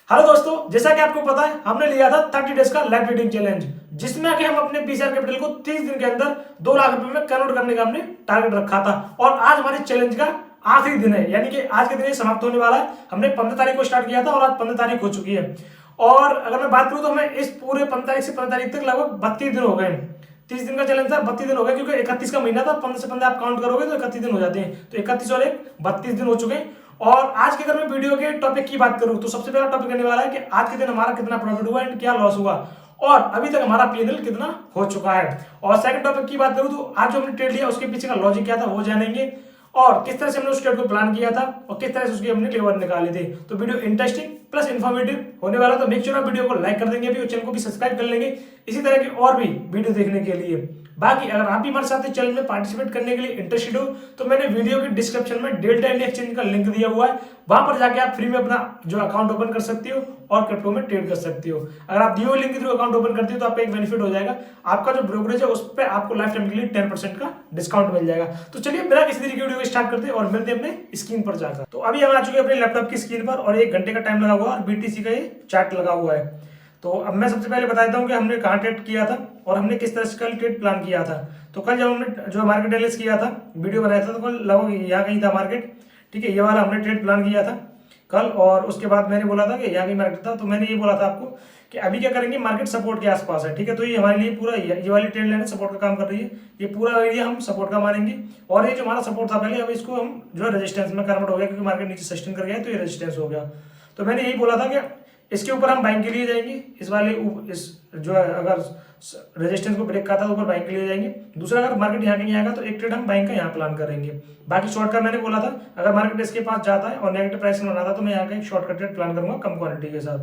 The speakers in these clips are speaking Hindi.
हेलो दोस्तों, जैसा कि आपको पता है हमने लिया था 30 डेज का लाइव ट्रेडिंग चैलेंज, जिसमें कि हम अपने पीसीआर कैपिटल को 30 दिन के अंदर 2 लाख रुपए में कन्वर्ट करने का हमने टारगेट रखा था। और आज हमारे चैलेंज का आखिरी दिन है, यानी कि आज के दिन ये समाप्त होने वाला है। हमने 15 तारीख को स्टार्ट किया था और आज 15 तारीख हो चुकी है। और अगर मैं बात करूं तो हमें इस पूरे 15 तारीख से 15 तारीख तक लगभग 32 दिन हो गए। 30 दिन का चैलेंज था, 32 दिन हो गए, क्योंकि 31 का महीना था। 15 से 15 आप काउंट करोगे तो 31 दिन हो जाते हैं। तो 31 और 1 32 दिन हो चुके हैं। और आज के अगर मैं वीडियो के टॉपिक की बात करूं तो सबसे पहला टॉपिक रहने वाला है कि आज के दिन हमारा कितना प्रॉफिट हुआ एंड क्या लॉस हुआ, और अभी तक हमारा पीएनएल कितना हो चुका है। और सेकंड टॉपिक की बात करूं तो आज जो हमने ट्रेड लिया उसके पीछे का लॉजिक क्या था वो जानेंगे, और किस तरह से हमने उस ट्रेड को प्लान किया था और किस तरह से उसके हमने लेवल निकाले थे। तो वीडियो इंटरेस्टिंग प्लस इन्फॉर्मेटिव होने वाला, तो मेक श्योर आप वीडियो को लाइक कर देंगे अभी और चैनल को भी सब्सक्राइब कर लेंगे इसी तरह की और भी वीडियो देखने के लिए। बाकी अगर आप भी हमारे साथ चैनल में पार्टिसिपेट करने के लिए इंटरेस्टेड हो तो मैंने वीडियो के डिस्क्रिप्शन में डेल्टा इंडिया एक्सचेंज का लिंक दिया हुआ है, वहां पर जाके आप फ्री में अपना जो अकाउंट ओपन कर सकती हो और क्रिप्टो में ट्रेड कर सकती हो। अगर आप दिए हुए लिंक के थ्रू अकाउंट ओपन करती हो तो आपका एक बेनिफिट हो जाएगा, आपका जो ब्रोकरेज है उस पर आपको लाइफ टाइम के लिए 10% का डिस्काउंट मिल जाएगा। तो चलिए बिना किसी तरीके की वीडियो स्टार्ट करते हैं और मिलते हैं अपने स्क्रीन पर जाकर। तो अभी हम आ चुके हैं अपने लैपटॉप की स्क्रीन पर और 1 घंटे का टाइम लगा हुआ है और बीटीसी का ये चार्ट लगा हुआ है। तो अब मैं सबसे पहले बता देता हूँ कि हमने कहाँ ट्रेड किया था और हमने किस तरह से कल ट्रेड प्लान किया था। तो कल जब हमने जो मार्केट एनालिसिस किया था, वीडियो बनाया था, तो कल लगभग यहाँ कहीं था मार्केट, ठीक है। ये वाला हमने ट्रेड प्लान किया था कल, और उसके बाद मैंने बोला था कि यहाँ कहीं मार्केट था। तो मैंने ये बोला था आपको कि अभी क्या करेंगे, मार्केट सपोर्ट के आसपास है, ठीक है। तो ये हमारे लिए पूरा ये वाली ट्रेड लाइन सपोर्ट का काम कर रही है, ये पूरा एरिया हम सपोर्ट का मानेंगे। और ये जो हमारा सपोर्ट था पहले, अब इसको हम जो है रेजिस्टेंस में कन्वर्ट हो गया, क्योंकि मार्केट नीचे सस्टेन कर गया तो ये रेजिस्टेंस हो गया। तो मैंने यही बोला था कि इसके ऊपर हम बाइंग के लिए जाएंगे, इस वाले इस जो है अगर रेजिस्टेंस को ब्रेक खाता तो ऊपर बाइंग के लिए जाएंगे। दूसरा, अगर मार्केट यहाँ कहीं आएगा तो एक ट्रेड हम बाइंग का यहाँ प्लान करेंगे। बाकी शॉर्ट का मैंने बोला था अगर मार्केट इसके पास जाता है और नेगेटिव प्राइस में बनाता है तो मैं यहाँ का एक शॉर्ट का ट्रेड प्लान करूंगा कम क्वांटिटी के साथ।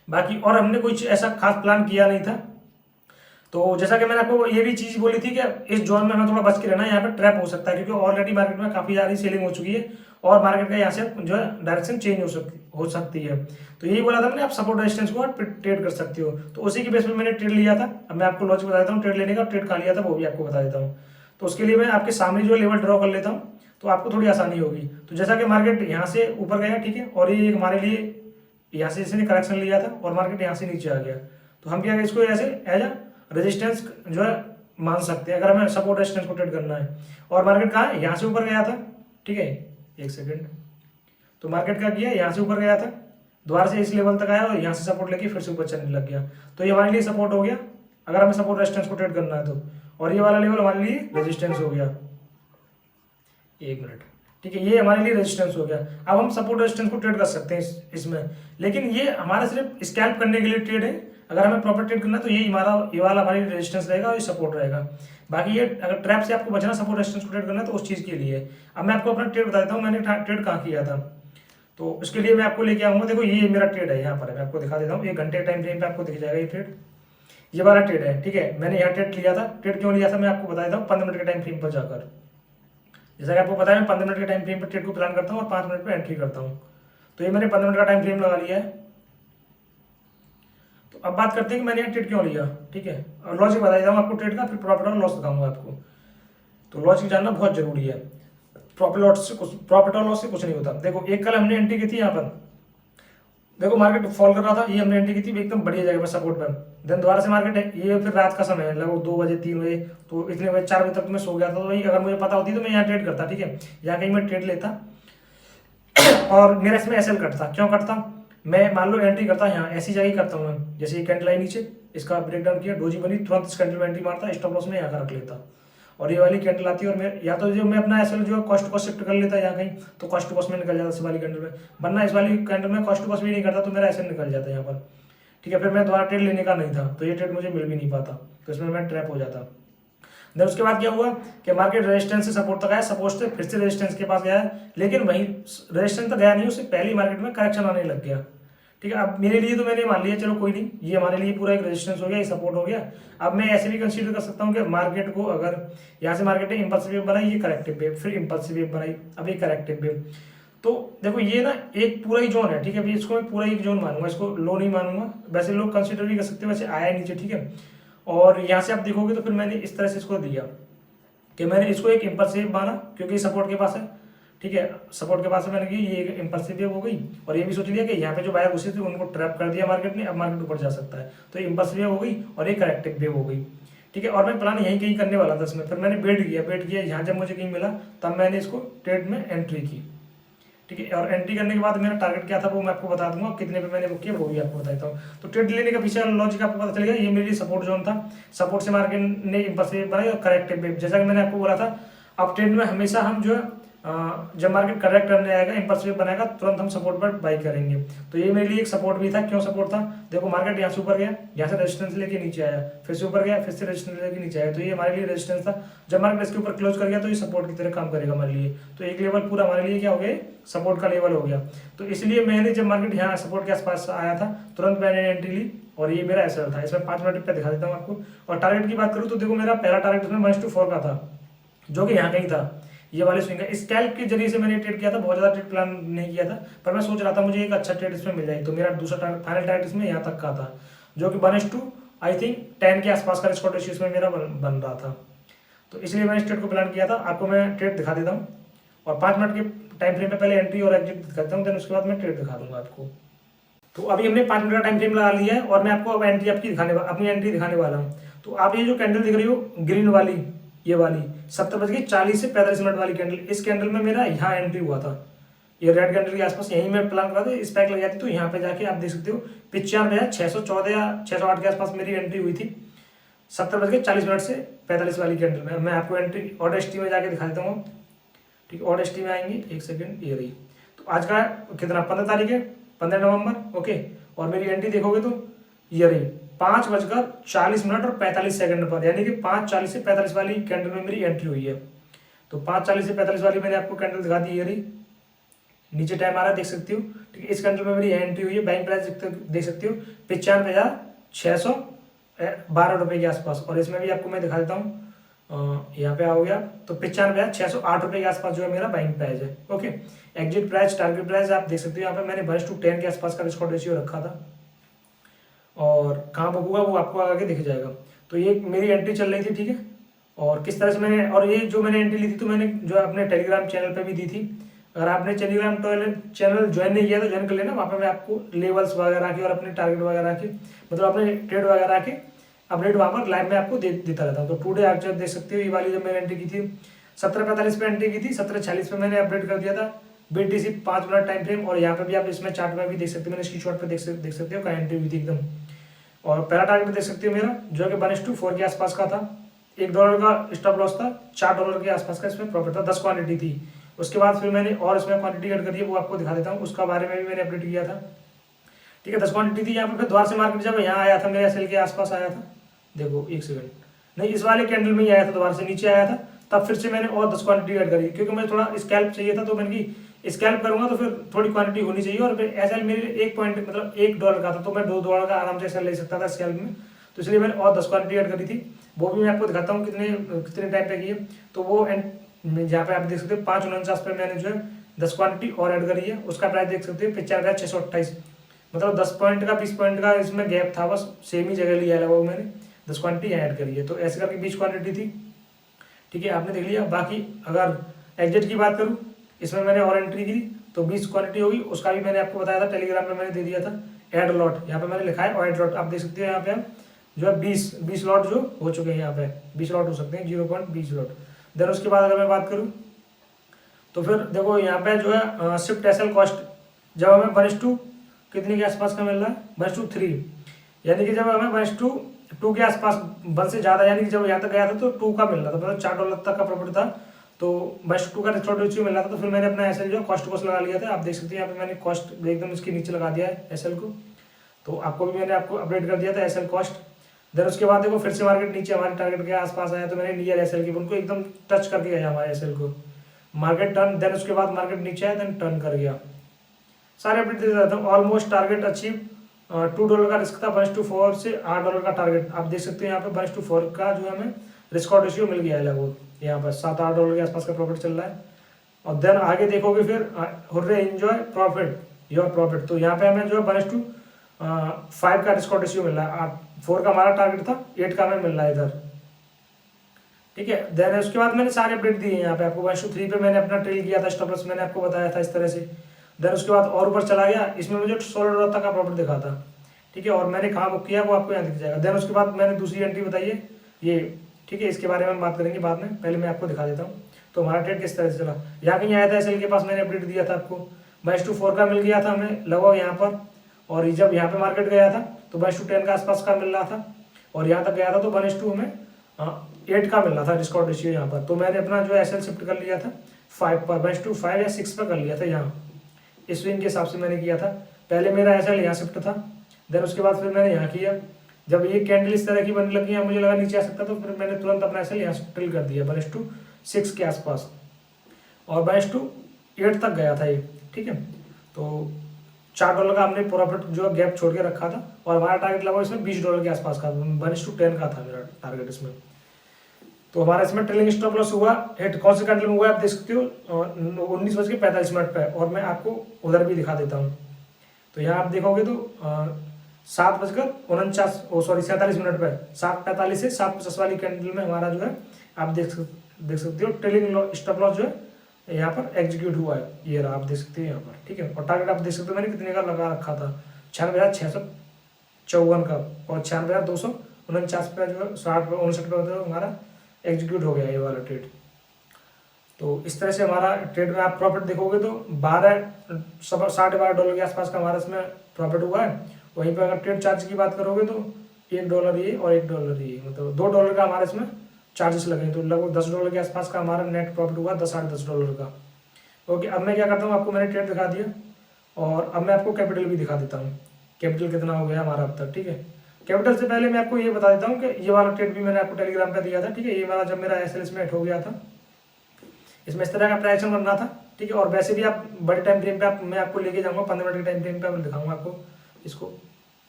बाकी और हमने कुछ ऐसा खास प्लान किया नहीं था। तो जैसा कि मैंने आपको ये भी चीज बोली थी कि इस जोन में हमें थोड़ा बच के रहना है, यहाँ पे ट्रैप हो सकता है, क्योंकि ऑलरेडी मार्केट में काफी ज्यादा सेलिंग हो चुकी है और मार्केट का यहाँ से जो है डायरेक्शन चेंज हो सकती है। तो यही बोला था मैंने, आप सपोर्ट रेजिस्टेंस को ट्रेड कर सकते हो। तो उसी के बेस पे मैंने ट्रेड लिया था। अब मैं आपको लॉजिक बता देता हूँ ट्रेड लेने का, ट्रेड कहाँ लिया था वो भी आपको बता देता हूँ। तो उसके लिए मैं आपके सामने जो लेवल ड्रॉ कर लेता हूँ तो आपको थोड़ी आसानी होगी। तो जैसा कि मार्केट यहाँ से ऊपर गया, ठीक है, और ये हमारे लिए यहाँ से इसने करेक्शन लिया था और मार्केट यहाँ से नीचे आ गया, तो हम क्या इसको ऐसे एज अ रेजिस्टेंस जो है मान सकते हैं अगर हमें सपोर्ट रेजिस्टेंस को ट्रेड करना है। और मार्केट कहाँ है, यहाँ से ऊपर गया था, ठीक है, एक सेकेंड। तो मार्केट क्या किया, यहाँ से ऊपर गया था, दोबारा से इस लेवल तक आया और यहाँ से सपोर्ट लेके फिर से ऊपर चलने लग गया। तो ये हमारे लिए सपोर्ट हो गया अगर हमें सपोर्ट रेजिस्टेंस को ट्रेड करना है तो, और ये वाला लेवल हमारे लिए रेजिस्टेंस हो गया। एक मिनट, ठीक है, ये हमारे लिए रेजिस्टेंस हो गया। अब हम सपोर्ट रेजिस्टेंस को ट्रेड कर सकते हैं इसमें, लेकिन ये हमारा सिर्फ स्कैल्प करने के लिए ट्रेड है। अगर हमें प्रॉपर ट्रेड करना है तो ये वाला हमारी रेजिस्टेंस रहेगा और ये सपोर्ट रहेगा। बाकी ये अगर ट्रैप से आपको बचना, सपोर्ट रेजिस्टेंस को ट्रेड करना है तो उस चीज के लिए। अब मैं आपको अपना ट्रेड बता देता हूँ मैंने ट्रेड कहाँ किया था। तो उसके लिए मैं आपको लेके आऊंगा, देखो ये मेरा ट्रेड है, यहाँ पर है, मैं आपको दिखा देता हूँ। 1 घंटे टाइम फ्रेम पे आपको दिख जाएगा ये ट्रेड, ये वाला ट्रेड है, ठीक है। मैंने यहाँ ट्रेड लिया था। ट्रेड क्यों लिया था मैं आपको बता देता हूँ 15 मिनट के टाइम फ्रेम पर जाकर। जैसा कि आपको पता है मैं 15 मिनट के टाइम फ्रेम पर ट्रेड को प्लान करता हूँ और 5 मिनट पर एंट्री करता हूँ। तो ये मैंने 15 मिनट का टाइम फ्रेम लगा लिया है। तो अब बात करते हैं कि मैंने यहाँ ट्रेड क्यों लिया, ठीक है, और लॉजिक बता देता हूँ आपको ट्रेड का, फिर प्रॉफिट और लॉस दिखाऊंगा आपको। तो लॉजिक जानना बहुत जरूरी है, प्रॉफिट और लॉस से कुछ नहीं होता। देखो एक कल हमने एंट्री की थी यहाँ पर, देखो मार्केट फॉल कर रहा था, ये हमने एंट्री की थी एकदम बढ़िया जगह पर सपोर्ट पर। देन दोबारा से मार्केट है, ये फिर रात का समय है, लगभग 2 बजे 3 बजे, तो इतने बजे 4 बजे तक मैं सो गया था। तो वही अगर मुझे पता होती तो मैं यहाँ ट्रेड करता, ठीक है, यहाँ कहीं मैं ट्रेड लेता और मेरा इसमें एसएल कटता। क्यों कटता, मैं मान लो एंट्री करता यहाँ ऐसी जगह ही करता हूँ मैं, जैसे ये कैंडल आई नीचे, इसका ब्रेकडाउन किया, डोजी बनी, तुरंत इस कैंडल में एंट्री मारता, स्टॉप लॉस में यहाँ का रख लेता। और ये वाली कैंडल आती है और मैं या तो जो मैं अपना एसएल जो कॉस्ट को शिफ्ट कर लेता यहाँ कहीं, तो कॉस्ट कॉस्ट में निकल जाता इस वाली कैंडल में, वरना इस वाली कैंडल में कॉस्ट कॉस्ट भी नहीं करता तो मेरा एसएल निकल जाता यहाँ पर, ठीक है। फिर मैं दोबारा ट्रेड लेने का नहीं था तो ये ट्रेड मुझे मिल भी नहीं पाता, तो इसमें मैं ट्रैप हो जाता। देन उसके बाद क्या हुआ कि मार्केट रेजिस्टेंस से सपोर्ट तक आया, सपोर्ट से फिर से रेजिस्टेंस के पास गया, लेकिन वहीं रेजिस्टेंस तक गया नहीं, उससे पहले मार्केट में करेक्शन आने लग गया, ठीक है। अब मेरे लिए तो मैंने मान लिया चलो कोई नहीं, ये हमारे लिए पूरा एक रेजिस्टेंस हो गया, ये सपोर्ट हो गया। अब मैं ऐसे भी कंसीडर कर सकता हूँ कि मार्केट को अगर यहाँ से मार्केट ने इम्पल्सिव वेव बनाई, ये करेक्टिव वेव, फिर इम्पल्सिव वेव बनाई, अब ये करेक्टिव वेव। तो देखो ये ना एक पूरा ही जोन है, ठीक है, इसको मैं पूरा एक जोन मानूंगा, इसको लो नहीं मानूंगा। वैसे लोग कंसीडर भी कर सकते हैं, वैसे आया नीचे, ठीक है। और यहाँ से आप देखोगे तो फिर मैंने इस तरह से इसको दिया कि मैंने इसको एक इम्पल्सिव माना क्योंकि सपोर्ट के पास है, ठीक है, सपोर्ट के पास में मैंने की ये इम्पल्सिव वेव हो गई, और ये भी सोच लिया कि यहाँ पे जो बायर घुसी थी उनको ट्रैप कर दिया मार्केट ने, अब मार्केट ऊपर जा सकता है, तो इम्पल्सिव वेव हो गई और एक करेक्टिव वेव हो गई। ठीक है, और मैं प्लान यहीं कहीं करने वाला था इसमें, फिर मैंने वेट किया यहाँ जब मुझे कहीं मिला तब मैंने इसको ट्रेड में एंट्री की। ठीक है, और एंट्री करने के बाद मेरा टारगेट क्या था वो मैं आपको बता दूंगा, कितने पे मैंने बुक किया वो भी आपको बताता हूँ। तो ट्रेड लेने का पीछे लॉजिक आपको पता चलेगा, ये मेरी सपोर्ट जोन था, सपोर्ट से मार्केट ने इम्पल्सिव बनाई और करेक्टिव वेव, जैसा कि मैंने आपको बोला था अब ट्रेड में हमेशा हम जो है जब मार्केट करेक्ट करने आएगा इम्पल्सिव बनाएगा तुरंत हम सपोर्ट पर बाई करेंगे। तो ये मेरे लिए एक सपोर्ट भी था। क्यों सपोर्ट था, देखो मार्केट यहाँ से ऊपर गया, यहाँ से रेजिस्टेंस लेके नीचे आया, फिर से ऊपर गया, फिर से रेजिस्टेंस लेके नीचे आया, तो ये हमारे लिए रेजिस्टेंस था। जब मार्केट इसके ऊपर क्लोज कर गया तो ये सपोर्ट की तरह काम करेगा हमारे लिए, तो एक लेवल पूरा हमारे लिए क्या हो गया, सपोर्ट का लेवल हो गया। तो इसलिए मैंने जब मार्केट यहाँ सपोर्ट के आसपास आया था तुरंत मैंने एंट्री ली, और ये मेरा एसएल था। इसमें 5 मिनट पे दिखा देता हूँ आपको। और टारगेट की बात करूँ तो देखो मेरा पहला टारगेट इसमें 1:4 का था, जो कि यहाँ कहीं था, ये वाले स्विंग का। स्कैल्प के जरिए से मैंने ट्रेड किया था, बहुत ज्यादा ट्रेड प्लान नहीं किया था, पर मैं सोच रहा था मुझे एक अच्छा ट्रेड इसमें मिल जाए, तो मेरा दूसरा फाइनल टारगेट इसमें यहाँ तक का था, जो कि 1:10 आई थिंक 10 के आसपास का रिस्क रेशियो इसमें मेरा बन रहा था। तो इसलिए मैंने इस ट्रेड को प्लान किया था। आपको मैं ट्रेड दिखा देता हूँ, और 5 मिनट के टाइम फ्रेम में पहले एंट्री और एग्जिट दिखाता हूँ, देन उसके बाद मैं ट्रेड दिखा दूंगा आपको। तो अभी हमने 5 मिनट का टाइम फ्रेम लगा लिया है, और मैं आपको अब एंट्री अपनी एंट्री दिखाने वाला हूँ। तो आप ये जो कैंडल दिख रही हो ग्रीन वाली, ये वाली 7:40 से 45 मिनट वाली कैंडल, इस कैंडल में मेरा यहाँ एंट्री हुआ था, ये रेड कैंडल के आसपास यहीं मैं प्लान करा था, स्पाइक लग जाती तो यहाँ पे जाके आप देख सकते हो 95,614 या 608 के आसपास मेरी एंट्री हुई थी 7:40 से 45 वाली कैंडल में। मैं आपको एंट्री ऑर्डर एसटी में जाके दिखा देता हूँ। ठीक है, ऑर्डर एसटी में आएंगे, एक सेकेंड, ये रही। तो आज का कितना 15 तारीख है, 15 नवंबर, ओके। और मेरी एंट्री देखोगे तो ये रही 5:40 और 45 सेकंड पर, यानी कि 5:40 से 45 वाली कैंडल में मेरी एंट्री हुई है। तो 5:40 से 45 वाली मैंने आपको कैंडल दिखा दी, ये रही। नीचे टाइम आ रहा है, देख सकती हो। ठीक है, इस कैंडल में मेरी एंट्री हुई है। बैंक प्राइस देख सकती हो 95,612 के आसपास, और इसमें भी आपको मैं दिखा देता हूँ, यहाँ पे आओगे आप तो 95,608 के आसपास जो है मेरा बाइंग प्राइस है, okay. Exit price, target price आप देख सकते हो, यहाँ पे मैंने 1:10 के आसपास का रिस्क रेशियो रखा था, और कहाँ बुक हुआ वो आपको आगे दिख जाएगा। तो ये मेरी एंट्री चल रही थी, ठीक है। और किस तरह से मैंने, और ये जो मैंने एंट्री ली थी तो मैंने जो अपने टेलीग्राम चैनल पे भी दी थी। अगर आपने टेलीग्राम चैनल ज्वाइन नहीं किया तो ज्वाइन कर लेना, वहाँ पे मैं आपको लेवल्स वगैरह के और अपने टारगेट वगैरह के, मतलब अपने ट्रेड वगैरह के अपडेट वहाँ पर लाइव में आपको देता रहता हूँ। तो टुडे आप जब देख सकते हो, ये वाली जब मैंने एंट्री की थी 17:45 पे एंट्री की थी, 17:46 पे मैंने अपडेट कर दिया था BTC 5 मिनट टाइम फ्रेम। और यहाँ पे भी आप इसमें चार्ट में भी देख सकते हो, मैंने स्क्रीनशॉट पे देख सकते हो कहाँ एंट्री हुई थी एकदम। और पहला टारगेट देख सकते हो मेरा, जो कि 1:4 के आसपास का था, $1 का स्टॉप लॉस था, $4 के आसपास का इसमें प्रॉफिट था, 10 क्वांटिटी थी। उसके बाद फिर मैंने और इसमें क्वांटिटी ऐड करी है, वो आपको दिखा देता हूँ, उसका बारे में भी मैंने अपडेट किया था। ठीक है, 10 क्वांटिटी थी यहाँ पे। फिर द्वार से मार्केट जब यहाँ आया था, मेरे एसएल के आसपास आया था, देखो एक सेकंड, नहीं इस वाले कैंडल में ही आया था, द्वार से नीचे आया था, तब फिर से मैंने और 10 क्वांटिटी ऐड करी, क्योंकि मुझे थोड़ा स्कैल्प चाहिए था। तो मैंने की स्कैल्प करूंगा तो फिर थोड़ी क्वांटिटी होनी चाहिए, और फिर एसएल मेरे लिए मतलब $1 का था, तो मैं $2 का आराम से एसएल ले सकता था स्कैल्प में। तो इसलिए मैंने और 10 क्वांटिटी ऐड करी थी, वो भी मैं आपको दिखाता हूँ कितने टाइम पे की है। तो वो जहाँ पे आप देख सकते हो 5:49 पे मैंने जो है 10 क्वांटिटी और ऐड करी है। उसका प्राइस देख सकते हो 45,628, मतलब 10 पॉइंट का 20 पॉइंट का इसमें गैप था, बस सेम ही जगह लिया है वो मैंने 10 क्वांटिटी ऐड करी है। तो ऐसे करके 20 क्वांटिटी थी, ठीक है, आपने देख लिया। बाकी अगर एग्जिट की बात करूँ, इसमें मैंने और एंट्री की तो 20 क्वांटिटी होगी, उसका भी मैंने आपको बताया था, टेलीग्राम में मैंने दे दिया था। एड लॉट यहाँ पे मैंने लिखा है, और एड लॉट आप देख सकते हो, यहाँ पे जो है 20 लॉट जो हो चुके हैं, यहाँ पे 20 लॉट हो सकते हैं, 0.20 लॉट। देन उसके बाद अगर मैं बात करूँ तो फिर देखो यहाँ पे जो है शिफ्ट एसएल कॉस्ट, जब हमें 1:2 कितने के आसपास का मिल रहा है, 1:3, यानी कि जब हमें 1:2 के आसपास 1 से ज़्यादा, यानी कि जब यहाँ तक गया था तो 2 का मिल रहा था, मतलब $4 तक का प्रॉफिट था, तो 1:2 का रिस्क रेशियो मिल रहा था। तो फिर मैंने अपना एसएल जो कॉस्ट लगा लिया था, आप देख सकते हैं यहाँ पे मैंने कॉस्ट एकदम इसके नीचे लगा दिया है एसएल को। तो आपको भी मैंने आपको अपडेट कर दिया था एसएल कॉस्ट। देन उसके बाद देखो फिर से मार्केट नीचे हमारे टारगेट के आसपास आया, तो मैंने नियर एसएल की उनको एकदम टच करके गया हमारे एसएल को, मार्केट टर्न। देन उसके बाद मार्केट नीचे आया, देन टर्न कर गया। सारे अपडेट दे देता हूँ। ऑलमोस्ट टारगेट अचीव, $2 का रिस्क था, 1:4 से $8 का टारगेट आप देख सकते हैं यहाँ पे। 1:4 का जो हमें रिस्क रेशियो मिल गया है लगभग, यहाँ पर $7-8 के आसपास का प्रॉफिट चल रहा है। और देन आगे देखोगे फिर hurray enjoy profit your profit, तो यहाँ पे हमें जो है 1:5 का रिस्क रेशियो मिल रहा है। 4 का हमारा टारगेट था, 8 का हमें मिल रहा है इधर, ठीक है। देन उसके बाद मैंने सारे अपडेट दिए हैं यहाँ पे आपको। 1:3 पे मैंने अपना ट्रेल किया था, स्टॉप लॉस मैंने आपको बताया था इस तरह से। देन उसके बाद और ऊपर चला गया, इसमें मुझे $16 तक का प्रॉफिट दिखा था, ठीक है। और मैंने कहाँ बुक किया वो आपको यहाँ दिख जाएगा। देन उसके बाद मैंने दूसरी एंट्री बताई है ये, ठीक है। इसके बारे में हम बात करेंगे बाद में, पहले मैं आपको दिखा देता हूँ तो हमारा ट्रेड किस तरह से चला। यहाँ कहीं आया था एसएल के पास, मैंने अपडेट दिया था आपको। 1:4 का मिल गया था हमें लगभग यहाँ पर, और जब यहाँ पे मार्केट गया था तो 1:10 का आसपास का मिल रहा था, और यहाँ तक गया था तो 1:2 हमें 8 का मिल रहा था डिस्काउंट रेशियो यहाँ पर। तो मैंने अपना जो एसएल शिफ्ट कर लिया था 5 पर, 1:5 या 6 पर कर लिया था यहाँ, इस स्विंग के हिसाब से मैंने किया था। पहले मेरा एसएल यहाँ शिफ्ट था, देन उसके बाद फिर मैंने यहाँ किया। जब ये कैंडल इस तरह की बनने लगी है, मुझे लगा नीचे आ सकता, तो फिर मैंने तुरंत अपना एसएल यहाँ ट्रिल कर दिया 1:6 के आसपास, और 1:8 तक गया था ये, ठीक है। तो $4 का हमने प्रॉफिट जो गैप छोड़ के रखा था, और हमारा टारगेट लगा इसमें $20 के आसपास का, 1:10 का था मेरा टारगेट इसमें। तो हमारा इसमें ट्रेलिंग स्टॉप लॉस हुआ हिट, कौन से कैंडल में हुआ आप देख सकते हो 19:45 पे, और मैं आपको उधर भी दिखा देता हूँ। तो यहाँ आप देखोगे तो 7:47 पर 7:45 से 7:50 वाली कैंडल में हमारा जो है आप देख सकते हो ट्रेलिंग स्टॉप लॉस जो है यहाँ पर एग्जीक्यूट हुआ है, ये रहा आप देख सकते हो यहाँ पर, ठीक है। और टारगेट आप देख सकते हो मैंने कितने का लगा रखा था, 96,654 का, और 96,249 पे जो है 59 पे हमारा एग्जीक्यूट हो गया ये वाला ट्रेड। तो इस तरह से हमारा ट्रेड में आप प्रॉफिट देखोगे तो $12 के आसपास का हमारा इसमें प्रॉफिट हुआ है। वहीं पर अगर ट्रेड चार्ज की बात करोगे तो $1 ये और $1 ये, मतलब $2 का हमारा इसमें चार्जेस लगे, तो लगभग $10 के आसपास का हमारा नेट प्रॉफिट हुआ, $10-10.5 का। ओके, अब मैं क्या करता हूँ, आपको मैंने ट्रेड दिखा दिया, और अब मैं आपको कैपिटल भी दिखा देता हूँ, कैपिटल कितना हो गया हमारा अब तक, ठीक है। कैपिटल से पहले मैं आपको ये बता देता हूँ कि ये वाला ट्रेड भी मैंने आपको टेलीग्राम पे दिया था, ठीक है। ये वाला जब मेरा एसएल में हो गया था, इसमें इस तरह का प्राइस बनना था, ठीक है। और वैसे भी आप बड़े टाइम फ्रेम पे मैं आपको लेके जाऊँगा, 15 मिनट के टाइम फ्रेम पे मैं दिखाऊंगा आपको इसको,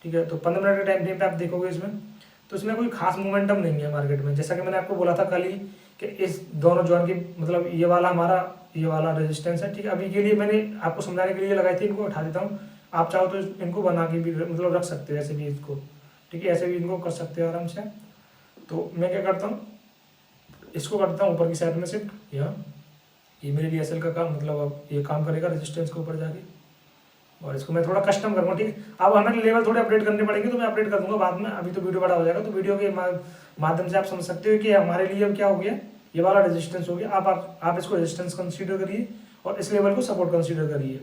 ठीक है। तो 15 मिनट के टाइम फ्रेम पे आप देखोगे इसमें, तो इसमें कोई खास मोमेंटम नहीं है मार्केट में। जैसा कि मैंने आपको बोला था कल ही कि इस दोनों जोन की, मतलब ये वाला हमारा ये वाला रेजिस्टेंस है, ठीक है। अभी के लिए मैंने आपको समझाने के लिए लगाई थी, इनको उठा देता हूँ। आप चाहो तो इनको बना के भी मतलब रख सकते हो ऐसे भी इसको, ठीक है। ऐसे भी इनको कर सकते हो आराम से। तो मैं क्या करता हूँ, इसको करता हूँ ऊपर की साइड में शिफ्ट, यहाँ ये मेरे लिए एसएल का काम, मतलब अब ये काम करेगा रेजिस्टेंस के ऊपर जाके, और इसको मैं थोड़ा कस्टम करूँगा, ठीक है। अब हमें लेवल थोड़े अपडेट करने पड़ेंगे, तो मैं अपडेट कर दूंगा बाद में, अभी तो वीडियो बड़ा हो जाएगा। तो वीडियो के माध्यम से आप समझ सकते हो कि हमारे लिए अब क्या हो गया, ये वाला रेजिस्टेंस हो गया। आप इसको रेजिस्टेंस कंसीडर करिए और इस लेवल को सपोर्ट कंसीडर करिए,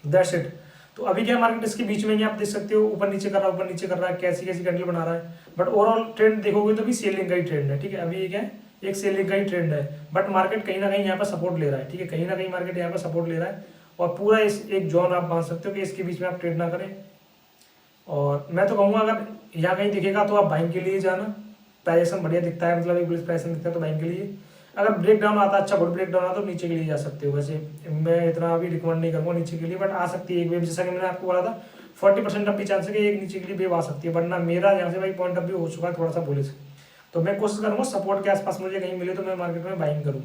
दैट्स इट। तो अभी क्या मार्केट इसके बीच में ही आप देख सकते हो, ऊपर नीचे कर रहा है, ऊपर नीचे कर रहा है, कैसी कैसी कैंडल बना रहा है। बट ओवरऑल ट्रेंड देखोगे तो भी सेलिंग का ही ट्रेंड है, ठीक है। अभी ये क्या है, एक सेलिंग का ही ट्रेंड है, बट मार्केट कहीं ना कहीं यहाँ पर सपोर्ट ले रहा है, ठीक है। कहीं ना कहीं मार्केट यहाँ पर सपोर्ट ले रहा है, और पूरा इस एक जोन आप मान सकते हो कि इसके बीच में आप ट्रेड ना करें। और मैं तो कहूँगा अगर यहाँ कहीं दिखेगा तो आप बाइंग के लिए जाना, प्राइजेशन बढ़िया दिखता है, मतलब एक बुलिश प्राइजेशन दिखता है तो बाइंग के लिए। अगर ब्रेक डाउन आता है, अच्छा गुड ब्रेक डाउन आता तो नीचे के लिए जा सकते हो। वैसे मैं इतना अभी रिकमेंड नहीं करूँगा नीचे के लिए, बट आ सकती है एक वेव, जैसा कि मैंने आपको बोला था 40% अब भी चांस है कि एक नीचे के लिए वेव आ सकती है, वरना मेरा यहाँ से भाई पॉइंट ऑफ व्यू हो चुका है थोड़ा सा बुलिश। तो मैं कोशिश करूँगा सपोर्ट के आसपास मुझे कहीं मिले तो मैं मार्केट में बाइंग करूँ,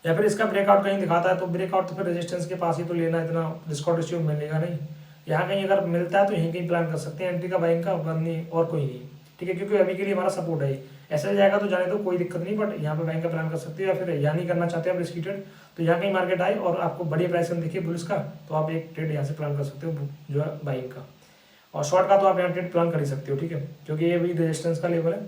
या फिर इसका ब्रेकआउट कहीं दिखाता है तो ब्रेकआउट तो फिर रेजिस्टेंस के पास ही तो लेना, इतना डिस्काउंट रेशियो मिलेगा नहीं। यहाँ कहीं अगर मिलता है तो यहीं कहीं प्लान कर सकते हैं एंट्री का, बाइंग का, वरनी और कोई नहीं, ठीक है। क्योंकि अभी के लिए हमारा सपोर्ट है, ऐसा जाएगा तो जाने दो कोई दिक्कत नहीं, बट यहाँ पे बाइंग का प्लान कर सकते हो। या फिर यहाँ नहीं करना चाहते आप रिस्कीटेड, तो यहाँ कहीं मार्केट आए और आपको बढ़िया प्राइस में देखिए बुलिश का, तो आप एक ट्रेड यहाँ से प्लान कर सकते हो जो है बाइंग का। और शॉर्ट का तो आप यहाँ ट्रेड प्लान कर ही सकते हो, ठीक है, क्योंकि ये भी रेजिस्टेंस का लेवल है।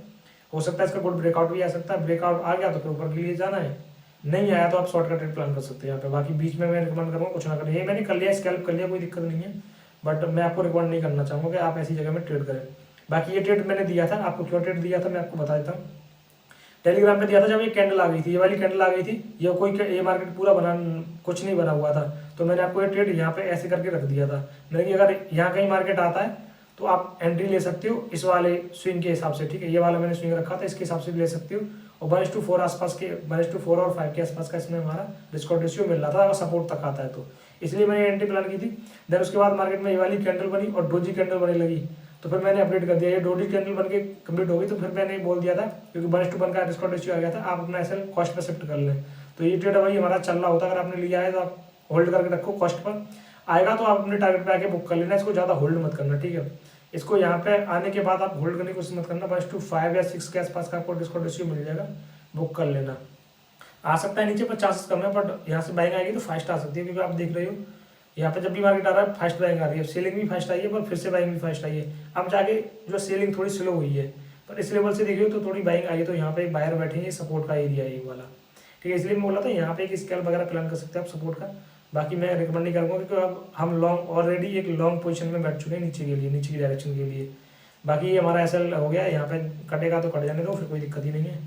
हो सकता है इसका गुड ब्रेकआउट भी आ सकता है, ब्रेकआउट आ गया तो फिर ऊपर के लिए जाना है, नहीं आया तो आप शॉर्ट का ट्रेड प्लान कर सकते हैं यहाँ पे। बाकी बीच में मैं रिकमेंड करूँगा कुछ ना करें, ये मैंने कर लिया, स्कैल्प कर लिया, कोई दिक्कत नहीं है, बट मैं आपको रिकमेंड नहीं करना चाहूँगा कि आप ऐसी जगह में ट्रेड करें। बाकी ये ट्रेड मैंने दिया था आपको, क्यों ट्रेड दिया था मैं आपको बता देता हूँ। टेलीग्राम पे दिया था जब ये कैंडल आ गई थी, ये वाली कैंडल आ गई थी, ये मार्केट पूरा बना कुछ नहीं बना हुआ था, तो मैंने आपको ये ट्रेड यहाँ पे ऐसे करके रख दिया था मैंने कि अगर यहाँ कहीं मार्केट आता है तो आप एंट्री ले सकते हो इस वाले स्विंग के हिसाब से, ठीक है। ये वाला मैंने स्विंग रखा था, इसके हिसाब से भी ले सकते हो। और 1:4 आसपास के 1:4 और 5 के आसपास का इसमें हमारा डिस्काउंट रेशियो मिल रहा था, अगर सपोर्ट तक आता है तो, इसलिए मैंने एंट्री प्लान की थी। देन उसके बाद मार्केट में ये वाली कैंडल बनी और डोजी कैंडल बनने लगी, तो फिर मैंने अपडेट कर दिया, ये डोजी कैंडल बन के कंप्लीट हो गई, तो फिर मैंने बोल दिया था क्योंकि 1:1 का डिस्काउंट रेशियो आ गया था, आप अपना एसएल कॉस्ट पर शिफ्ट कर लें। तो ये ट्रेड भाई हमारा चल रहा होता है, अगर आपने लिया है तो आप होल्ड करके रखो, कॉस्ट पर आएगा तो आप अपने टारगेट पे आके बुक कर लेना, इसको ज़्यादा होल्ड मत करना, ठीक है। इसको यहाँ पे आने के बाद आप होल्ड करने की कोशिश मत करना, 1:5 या 6 के आसपास का आपको डिस्काउंट रेशियो मिल जाएगा, बुक कर लेना। आ सकता है नीचे 50 कम है, बट यहाँ से बाइंग आएगी तो फास्ट आ सकती है, क्योंकि आप देख रहे हो यहाँ पे जब भी मार्केट आ रहा है फास्ट बाइंग आ रही है, सेलिंग भी फास्ट आई है पर फिर से बाइंग भी फास्ट आई है। अब जाके जो सेलिंग थोड़ी स्लो हुई है, पर इस लेवल से देखिए तो थोड़ी बाइंग आई है, तो यहाँ पे एक बायर बैठे हैं, सपोर्ट का एरिया है ये वाला, ठीक है। इसलिए मैं बोला था यहाँ पे एक स्केल वगैरह प्लान कर सकते हैं आप सपोर्ट का। बाकी मैं रिकमेंड नहीं करूँगा, क्योंकि अब हम लॉन्ग ऑलरेडी एक लॉन्ग पोजीशन में बैठ चुके हैं नीचे के लिए, नीचे की डायरेक्शन के लिए। बाकी ये हमारा एसएल हो गया, यहाँ पे कटेगा तो कट जाने दो, फिर कोई दिक्कत ही नहीं है।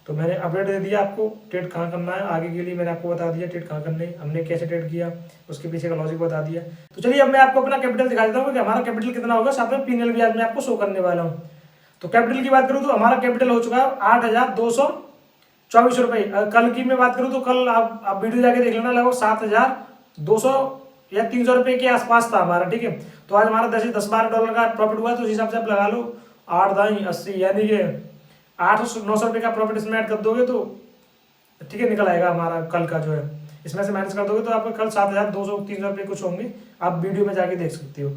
तो मैंने अपडेट दे दिया आपको, ट्रेड कहाँ करना है आगे के लिए मैंने आपको बता दिया, ट्रेड कहाँ करने, हमने कैसे ट्रेड किया, उसके पीछे का लॉजिक बता दिया। तो चलिए अब मैं आपको अपना कैपिटल दिखा देता हूँ कि हमारा कैपिटल कितना होगा, साथ में P&L भी आज मैं आपको शो करने वाला हूँ। तो कैपिटल की बात करूँ तो हमारा कैपिटल हो चुका है 8,224 रुपये। कल की मैं बात करूँ तो कल आप वीडियो जाके देख लेना, लगभग 7,200 या 300 रुपये के आसपास था हमारा, ठीक है। तो आज हमारा 10-12 डॉलर का प्रॉफिट हुआ, तो उस हिसाब से आप लगा लो 8-10-80 यानी कि 800-900 रुपये का प्रॉफिट इसमें ऐड कर दोगे तो ठीक है, निकल आएगा हमारा कल का जो है, इसमें से माइनस कर दोगे तो आपको कल 7,200-300 रुपये कुछ होंगे, आप वीडियो में जाके देख सकते हो।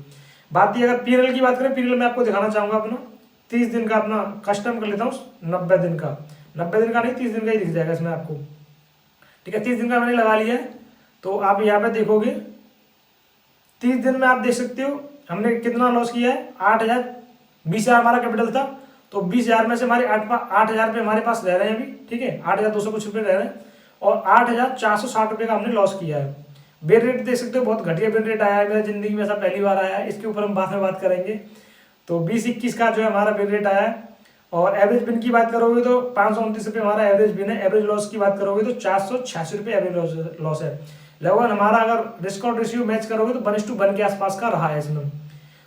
बात ये अगर P&L की बात करें, P&L मैं आपको दिखाना चाहूँगा अपना 30 दिन का, अपना कस्टम कर लेता हूँ 90 दिन का, 90 दिन का नहीं 30 दिन का ही दिख जाएगा इसमें आपको, ठीक है। 30 दिन का मैंने लगा लिया है, तो आप यहाँ पे देखोगे 30 दिन में आप देख सकते हो हमने कितना लॉस किया है। 20,000 हमारा कैपिटल था, तो 20,000 में से हमारे 8,000 रुपये हमारे पास रह रहे हैं अभी, ठीक है, 8,200 कुछ रुपये रह रहे हैं, और 8,460 रुपये का हमने लॉस किया है। बेर रेट देख सकते हो, बहुत घटिया बेर रेट आया है, मेरी जिंदगी में ऐसा पहली बार आया है, इसके ऊपर हम बाद में बात करेंगे। तो 20-21 का जो है हमारा बेर रेट आया है, और एवरेज बिन की बात करोगे तो 529 रुपये हमारा एवरेज बिन है। एवरेज लॉस की बात करोगे तो 486 रुपये एवरेज लॉस है। लगभग हमारा अगर डिस्काउंट रेशियो मैच करोगे तो 1:1 के आसपास का रहा है इसमें।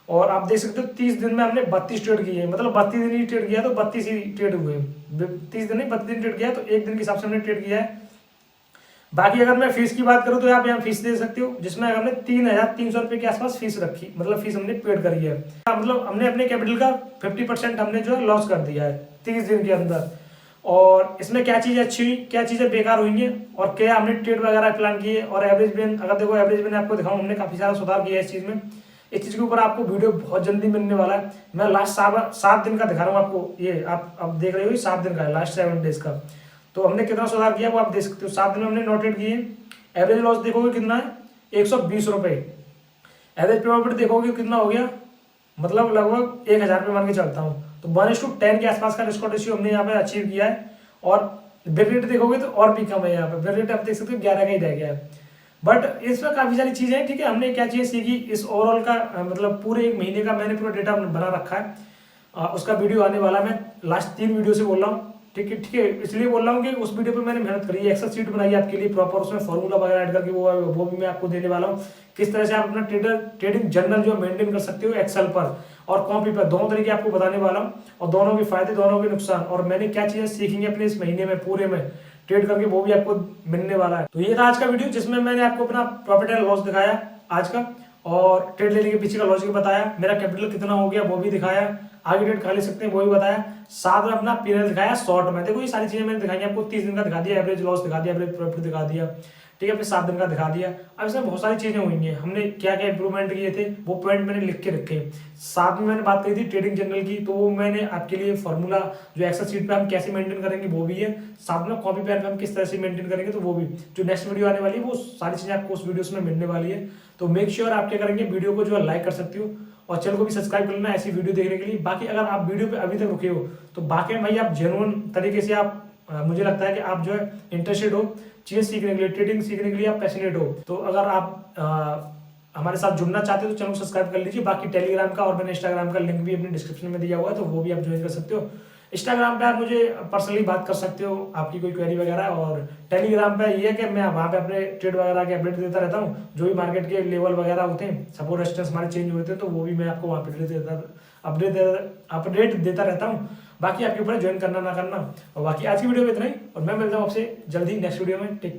और आप देख सकते हो 30 दिन में हमने 32 ट्रेड किए, मतलब 32 दिन ही ट्रेड किया तो 32 ही ट्रेड हुए, 30 दिन नहीं 32 दिन ट्रेड किया, तो एक दिन के हिसाब से हमने ट्रेड किया है। बाकी अगर मैं फीस की बात करूँ तो आप यहाँ फीस दे सकते हो, जिसमें हमने 3,300 रुपये के आसपास फीस रखी, मतलब फीस हमने पेड करी है। मतलब हमने अपने कैपिटल का 50% हमने जो है लॉस कर दिया है 30 दिन के अंदर। और इसमें क्या चीज़ें अच्छी हुई, क्या चीज़ें बेकार हुई हैं, और क्या हमने ट्रेड वगैरह प्लान किए, और एवरेज बिन अगर देखो, एवरेज बिन आपको दिखाऊँ, हमने काफ़ी सारा सुधार किया है इस चीज़ में। इस चीज़ के ऊपर आपको वीडियो बहुत जल्दी मिलने वाला है। मैं लास्ट 7 दिन का दिखा रहा हूँ आपको, ये आप अब देख रहे हो, 7 दिन का है, लास्ट 7 डेज का। तो हमने कितना सुधार किया वो आप देख सकते हो। 7 दिन में हमने नोटेड किए। एवरेज लॉस देखोगे कितना है, 120 रुपये। एवरेज प्रॉफिट देखोगे कितना हो गया, मतलब लगभग 1,000 रुपये मान के चलता हूँ। तो 1:10 के आसपास का डिस्काउंट रेशियो हमने यहाँ पे अचीव किया है। और बिल रेट देखोगे तो और भी कम है, यहाँ पे बिल रेट आप देख सकते हो 11 का ही रह गया है। बट इसमें काफ़ी सारी चीज़ें हैं, ठीक है। हमने क्या चीज़ें सीखी इस ओवरऑल का, मतलब पूरे 1 महीने का मैंने पूरा डेटा बना रखा है। उसका वीडियो आने वाला, मैं लास्ट 3 वीडियो से बोल रहा हूँ, ठीक है। इसलिए बोल रहा हूँ कि उस वीडियो पे मैंने मेहनत करी है, एक्सेल शीट बनाई है आपके लिए प्रॉपर, उसमें फॉर्मूला वगैरह ऐड करके वो भी मैं आपको देने वाला हूँ। किस तरह से आप अपना ट्रेडिंग जर्नल जो मेंटेन कर सकते हो एक्सेल पर और कॉपी पर, दोनों तरीके आपको बताने वाला हूँ, और दोनों के फायदे, दोनों के नुकसान, और मैंने क्या चीज़ें सीखेंगे अपने इस महीने में पूरे में ट्रेड करके, वो भी आपको मिलने वाला है। तो ये था आज का वीडियो, जिसमें मैंने आपको अपना प्रॉफिट एंड लॉस दिखाया आज का, और ट्रेड लेने के पीछे का लॉजिक बताया, मेरा कैपिटल कितना हो गया वो भी दिखाया, आगे ट्रेड खा ले सकते हैं वो भी बताया, साथ में अपना P&L दिखाया शॉर्ट में। देखो ये सारी चीजें मैंने दिखाई आपको, 30 दिन का दिखा दिया, एवरेज लॉस दिखा दिया, एवरेज प्रॉफिट दिखा दिया, ठीक है, फिर 7 दिन का दिखा दिया। अब इसमें बहुत सारी चीजें हुई हैं, हमने क्या क्या इंप्रूवमेंट किए थे वो पॉइंट मैंने लिख के रखे। साथ में मैंने बात करी थी ट्रेडिंग जर्नल की, तो वो मैंने आपके लिए फॉर्मूला जो एक्सेल शीट पे हम कैसे मेंटेन करेंगे वो भी है, साथ में कॉपी पेन पे हम किस तरह से मेंटेन करेंगे तो वो भी, जो नेक्स्ट वीडियो आने वाली है वो सारी चीजें आपको उस वीडियो में मिलने वाली है। तो मेक श्योर आप क्या करेंगे, वीडियो को जो है लाइक कर सकते हो, और चैनल को भी सब्सक्राइब कर लेना ऐसी वीडियो देखने के लिए। बाकी अगर आप वीडियो पे अभी तक रुके हो तो बाकी में भाई आप जेन्युइन तरीके से आप मुझे लगता है कि आप जो है इंटरेस्टेड हो चीज़ें सीखने के लिए, ट्रेडिंग सीखने के लिए आप पैशनेट हो। तो अगर आप हमारे साथ जुड़ना चाहते हो तो चैनल को सब्सक्राइब कर लीजिए। बाकी टेलीग्राम का और मैंने इंस्टाग्राम का लिंक भी अपने डिस्क्रिप्शन में दिया हुआ है, तो वो भी आप ज्वाइन कर सकते हो। इंस्टाग्राम पे आप मुझे पर्सनली बात कर सकते हो, आपकी कोई क्वेरी वगैरह, और टेलीग्राम पे ये है कि मैं वहाँ पे अपने ट्रेड वगैरह के अपडेट देता रहता हूँ, जो भी मार्केट के लेवल वगैरह होते हैं, सपोर्ट रेजिस्टेंस हमारे चेंज होते हैं, तो वो भी मैं आपको वहाँ पे अपडेट देता रहता हूँ। बाकी आपके ऊपर ज्वाइन करना ना करना। और बाकी आज की वीडियो में इतना ही, और मैं मिलता हूँ आपसे जल्दी नेक्स्ट वीडियो में। टेक